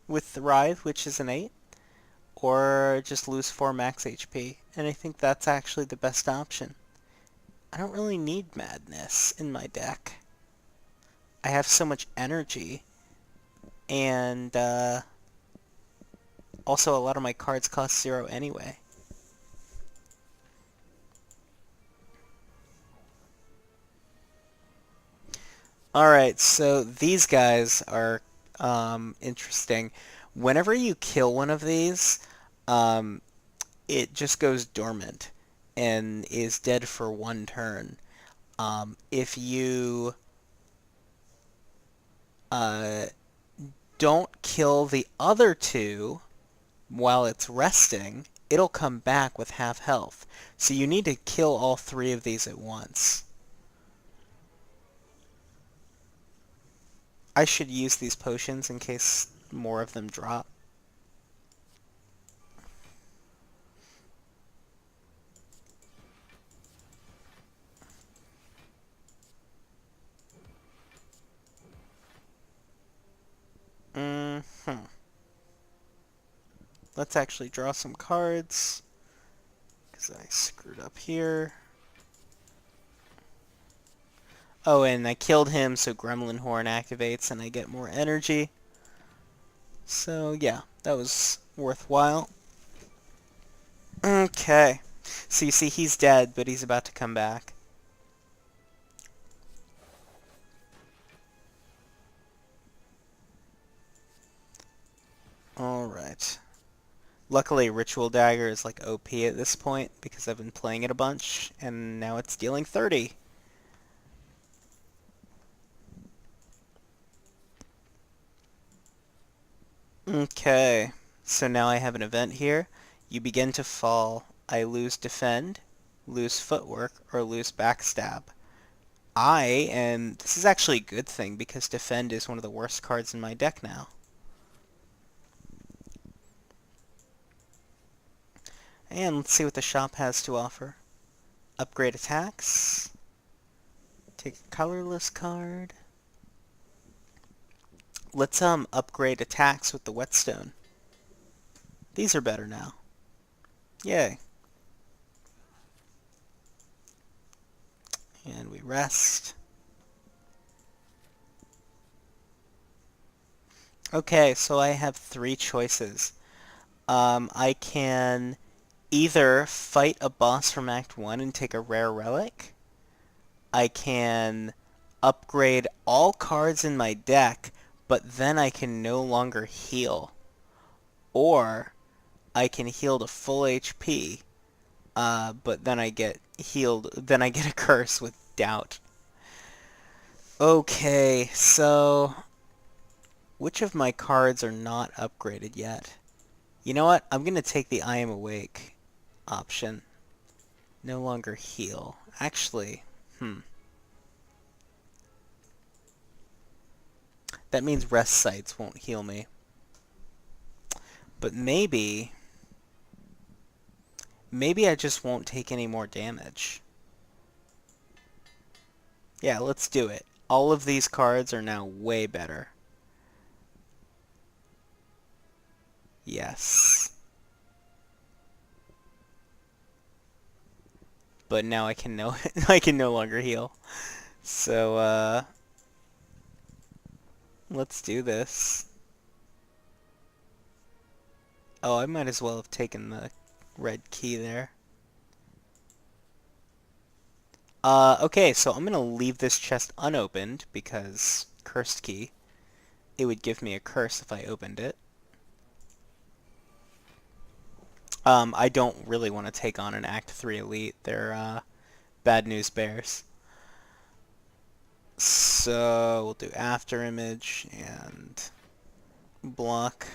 A: with the Writhe, which is an 8. Or just lose 4 max HP. And I think that's actually the best option. I don't really need Madness in my deck. I have so much energy. And also a lot of my cards cost 0 anyway. Alright, so these guys are interesting. Whenever you kill one of these, it just goes dormant and is dead for 1 turn. If you don't kill the other 2 while it's resting, it'll come back with half health. So you need to kill all 3 of these at once. I should use these potions in case more of them drop. Let's actually draw some cards, because I screwed up here. Oh, and I killed him, so Gremlin Horn activates and I get more energy. So, yeah, that was worthwhile. Okay. So you see, he's dead, but he's about to come back. Alright. Luckily, Ritual Dagger is like OP at this point, because I've been playing it a bunch, and now it's dealing 30. Okay, so now I have an event here. You begin to fall. I lose defend, lose footwork, or lose backstab. And this is actually a good thing because defend is one of the worst cards in my deck now. And let's see what the shop has to offer. Upgrade attacks. Take a colorless card. Let's upgrade attacks with the whetstone. These are better now. Yay. And we rest. Okay, so I have three choices. I can either fight a boss from Act 1 and take a rare relic. I can upgrade all cards in my deck, but then I can no longer heal. Or I can heal to full HP, but then I get healed, then I get a curse with doubt. Okay, so which of my cards are not upgraded yet? You know what? I'm going to take the I Am Awake option. No longer heal. Actually, that means rest sites won't heal me. But maybe I just won't take any more damage. Yeah, let's do it. All of these cards are now way better. Yes. But now I can I can no longer heal. So let's do this. Oh, I might as well have taken the red key there. Okay, so I'm gonna leave this chest unopened because cursed key. It would give me a curse if I opened it. I don't really want to take on an Act 3 elite. They're bad news bears. So we'll do after image and block.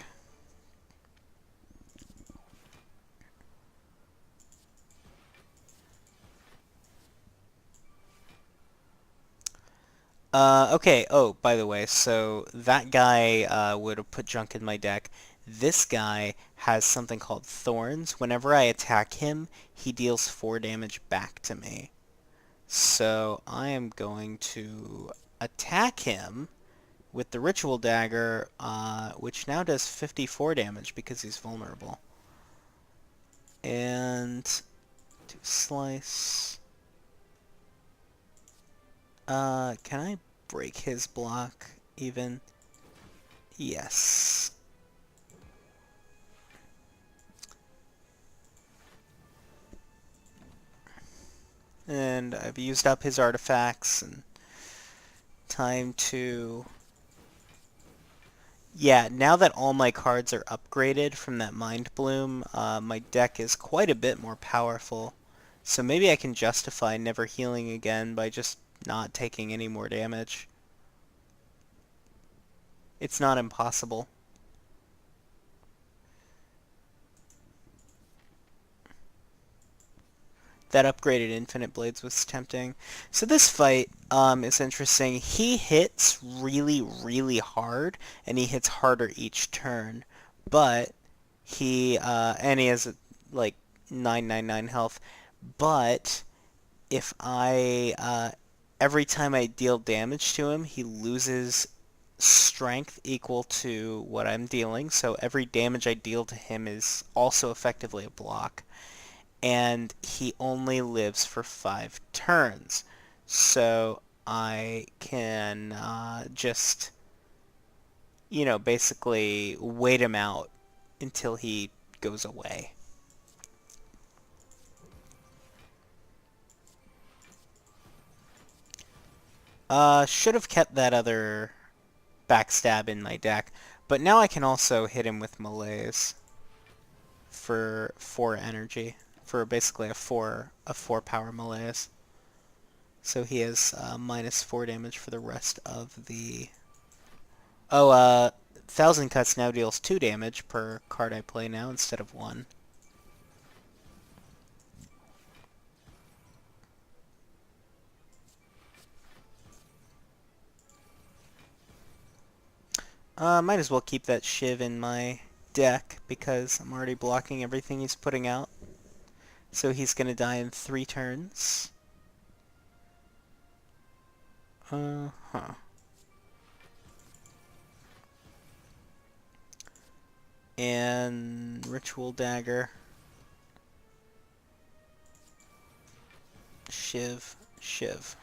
A: Okay, oh, by the way, so that guy would have put junk in my deck. This guy has something called Thorns. Whenever I attack him, he deals 4 damage back to me. So I am going to attack him with the Ritual Dagger, which now does 54 damage because he's vulnerable. And do slice. Can I break his block even? Yes. And I've used up his artifacts, and time to... Yeah, now that all my cards are upgraded from that Mind Bloom, my deck is quite a bit more powerful. So maybe I can justify never healing again by just not taking any more damage. It's not impossible. That upgraded Infinite Blades was tempting. So this fight is interesting. He hits really, really hard, and he hits harder each turn. But and he has like 999 health. But if every time I deal damage to him, he loses strength equal to what I'm dealing. So every damage I deal to him is also effectively a block. And he only lives for 5 turns. So I can just, basically wait him out until he goes away. Should have kept that other backstab in my deck, but now I can also hit him with Malaise for 4 energy, for basically a 4 power Malaise. So he has -4 damage for the rest of the... Oh, 1,000 Cuts now deals 2 damage per card I play now instead of 1. Might as well keep that Shiv in my deck because I'm already blocking everything he's putting out. So he's going to die in 3 turns. Uh-huh. And Ritual Dagger. Shiv, Shiv.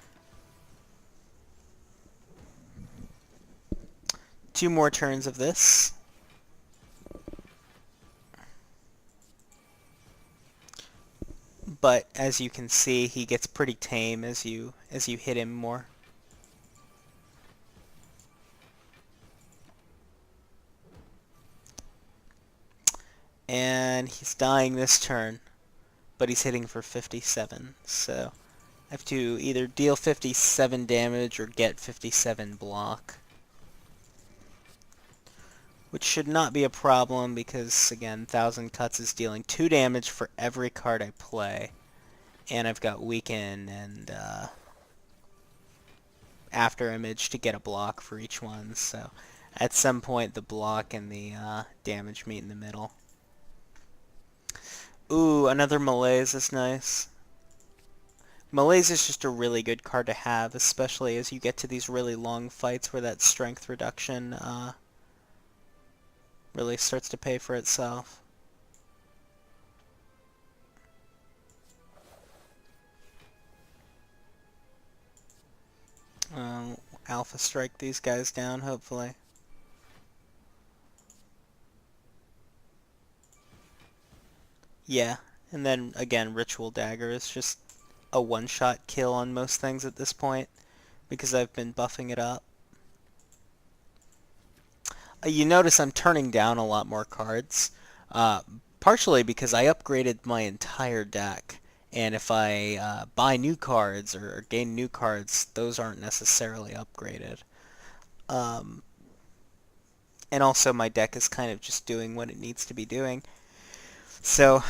A: 2 more turns of this. But as you can see, he gets pretty tame as you hit him more. And he's dying this turn, but he's hitting for 57. So I have to either deal 57 damage or get 57 block. Which should not be a problem because, again, 1,000 Cuts is dealing 2 damage for every card I play. And I've got Weaken and After Image to get a block for each one. So at some point the block and the damage meet in the middle. Ooh, another Malaise is nice. Malaise is just a really good card to have, especially as you get to these really long fights where that strength reduction really starts to pay for itself. Alpha strike these guys down, hopefully. Yeah, and then again, Ritual Dagger is just a one-shot kill on most things at this point because I've been buffing it up. You notice I'm turning down a lot more cards, partially because I upgraded my entire deck, and if I buy new cards or gain new cards, those aren't necessarily upgraded. And also my deck is kind of just doing what it needs to be doing. So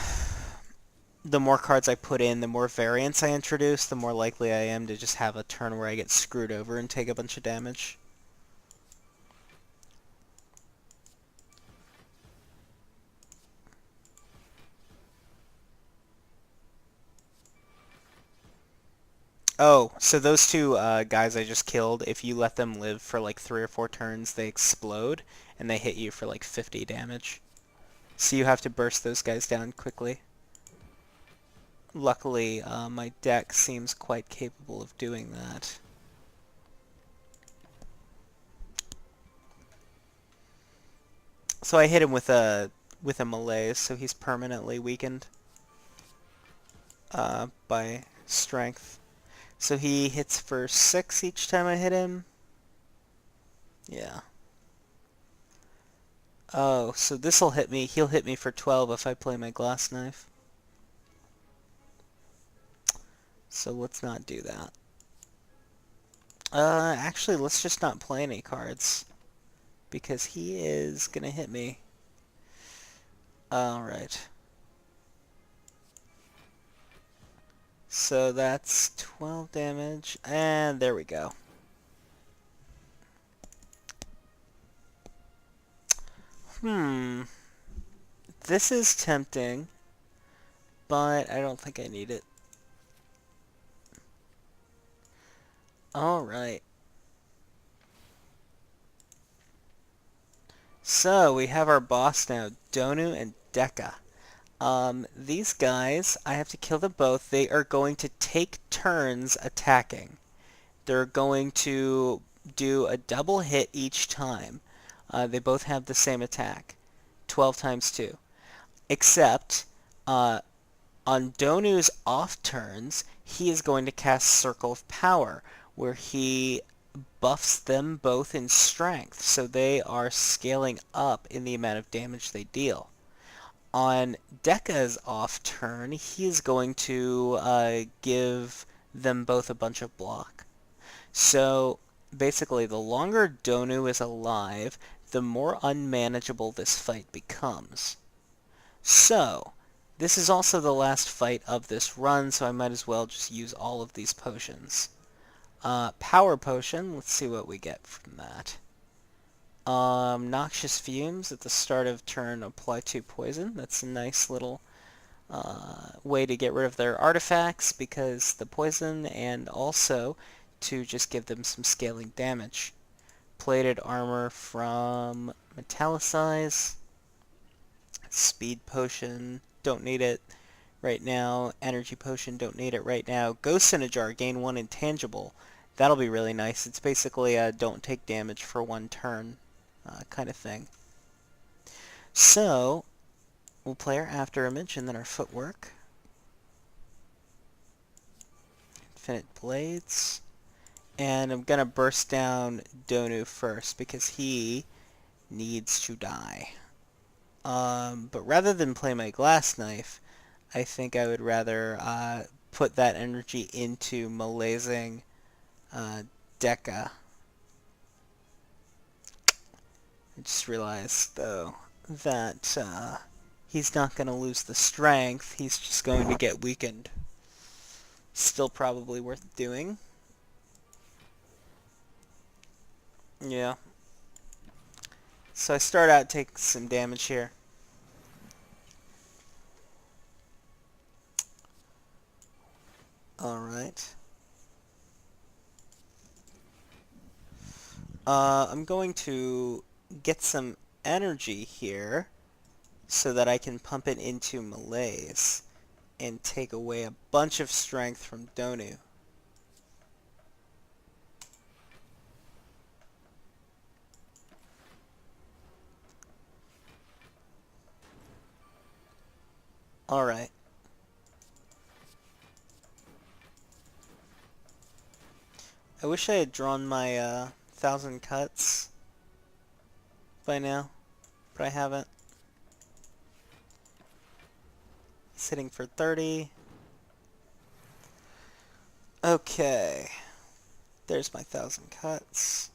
A: the more cards I put in, the more variants I introduce, the more likely I am to just have a turn where I get screwed over and take a bunch of damage. Oh, so those 2 guys I just killed, if you let them live for like 3 or 4 turns, they explode, and they hit you for like 50 damage. So you have to burst those guys down quickly. Luckily, my deck seems quite capable of doing that. So I hit him with a Malaise, so he's permanently weakened by strength. So he hits for 6 each time I hit him. Yeah. Oh, so this'll hit me. He'll hit me for 12 if I play my Glass Knife. So let's not do that. Actually, let's just not play any cards, because he is gonna hit me. Alright. So that's 12 damage, and there we go. This is tempting, but I don't think I need it. Alright. So, we have our boss now, Donu and Deka. These guys, I have to kill them both. They are going to take turns attacking. They're going to do a double hit each time. They both have the same attack, 12 times 2. Except, on Donu's off turns, he is going to cast Circle of Power, where he buffs them both in strength, so they are scaling up in the amount of damage they deal. On Deka's off turn, he is going to give them both a bunch of block. So basically, the longer Donu is alive, the more unmanageable this fight becomes. So, this is also the last fight of this run, so I might as well just use all of these potions. Power Potion, let's see what we get from that. Noxious Fumes, at the start of turn, apply 2 poison. That's a nice little way to get rid of their artifacts because the poison, and also to just give them some scaling damage. Plated Armor from Metallicize. Speed Potion, don't need it right now. Energy Potion, don't need it right now. Ghost in a Jar, gain 1 intangible. That'll be really nice. It's basically a don't take damage for 1 turn kind of thing. So, we'll play our After Image and then our Footwork. Infinite Blades. And I'm going to burst down Donu first because he needs to die. But rather than play my Glass Knife, I think I would rather put that energy into Malazing Deca. I just realized, though, that he's not going to lose the strength, he's just going to get weakened. Still probably worth doing. Yeah. So I start out taking some damage here. Alright. I'm going to get some energy here so that I can pump it into Malaise and take away a bunch of strength from Donu. Alright. I wish I had drawn my 1,000 cuts by now, but I haven't. It's hitting for 30. Okay. There's my 1,000 cuts.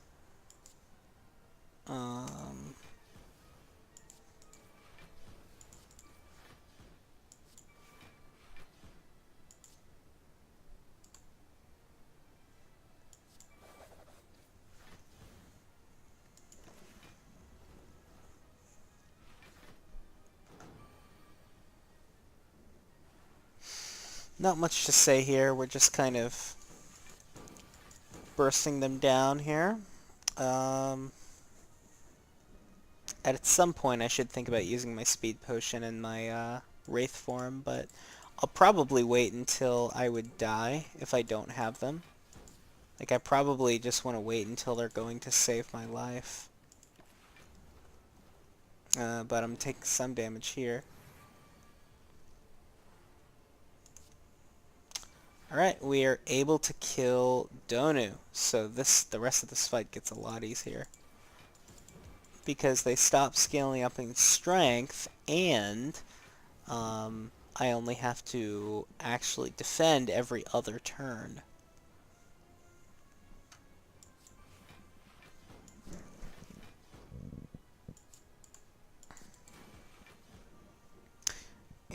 A: Not much to say here. We're just kind of bursting them down here. At some point I should think about using my Speed Potion and my Wraith form, but I'll probably wait until I would die if I don't have them. Like, I probably just want to wait until they're going to save my life. But I'm taking some damage here. Alright, we are able to kill Donu, so the rest of this fight gets a lot easier. Because they stop scaling up in strength, and I only have to actually defend every other turn.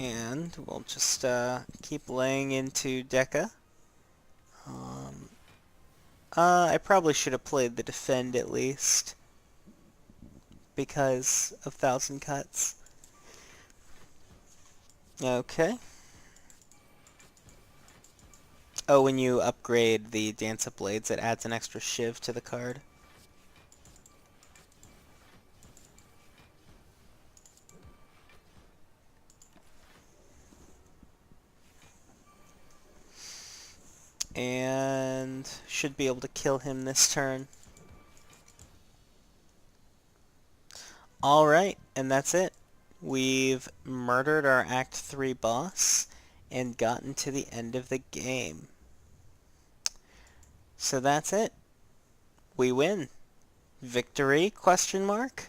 A: And we'll just keep laying into Deca. I probably should have played the defend at least, because of 1,000 cuts. Okay. Oh, when you upgrade the Dance of Blades, it adds an extra shiv to the card. And should be able to kill him this turn. Alright, and that's it. We've murdered our Act 3 boss and gotten to the end of the game. So that's it. We win. Victory? Question mark?